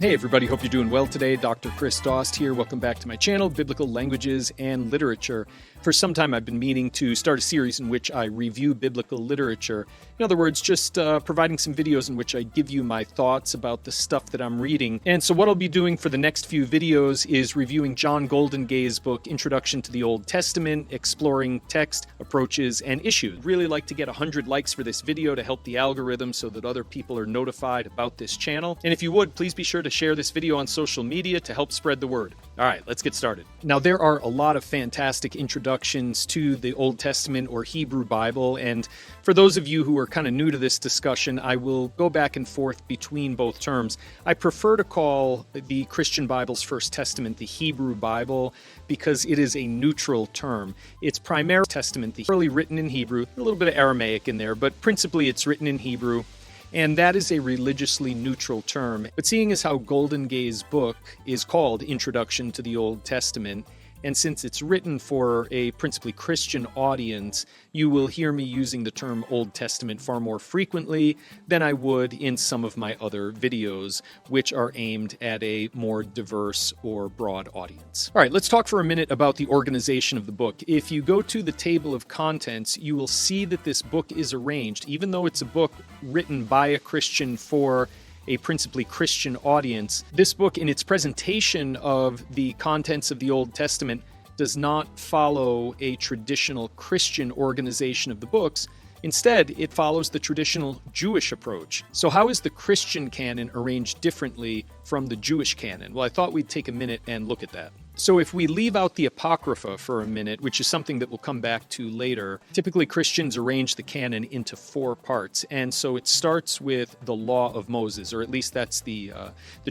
Hey everybody, hope you're doing well today. Dr. Chris Dost here. Welcome back to my channel, Biblical Languages and Literature. For some time I've been meaning to start a series in which I review biblical literature. In other words, just providing some videos in which I give you my thoughts about the stuff that I'm reading. And so what I'll be doing for the next few videos is reviewing John Goldingay's book, Introduction to the Old Testament, exploring text, approaches, and issues. Really like to get 100 likes for this video to help the algorithm so that other people are notified about this channel. And if you would, please be sure to share this video on social media to help spread the word. All right, let's get started. Now, there are a lot of fantastic introductions to the Old Testament or Hebrew Bible, and for those of you who are kind of new to this discussion, I will go back and forth between both terms. I prefer to call the Christian Bible's First Testament the Hebrew Bible because it is a neutral term. It's primarily Testament, the early written in Hebrew, a little bit of Aramaic in there, but principally it's written in Hebrew. And that is a religiously neutral term. But seeing as how Goldingay's book is called Introduction to the Old Testament, and since it's written for a principally Christian audience, you will hear me using the term Old Testament far more frequently than I would in some of my other videos, which are aimed at a more diverse or broad audience. All right, let's talk for a minute about the organization of the book. If you go to the table of contents, you will see that this book is arranged, even though it's a book written by a Christian for a principally Christian audience. This book, in its presentation of the contents of the Old Testament, does not follow a traditional Christian organization of the books. Instead, it follows the traditional Jewish approach. So how is the Christian canon arranged differently from the Jewish canon? Well, I thought we'd take a minute and look at that. So if we leave out the Apocrypha for a minute, which is something that we'll come back to later, typically Christians arrange the canon into 4 parts. And so it starts with the Law of Moses, or at least that's the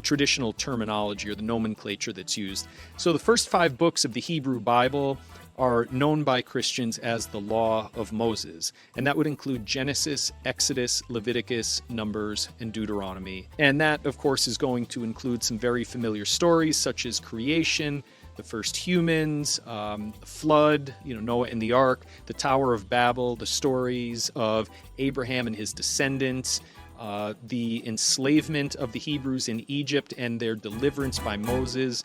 traditional terminology or the nomenclature that's used. So the first 5 books of the Hebrew Bible are known by Christians as the Law of Moses, and that would include Genesis, Exodus, Leviticus, Numbers, and Deuteronomy. And that, of course, is going to include some very familiar stories such as creation, the first humans, flood, Noah and the ark, the Tower of Babel, the stories of Abraham and his descendants, the enslavement of the Hebrews in Egypt and their deliverance by Moses,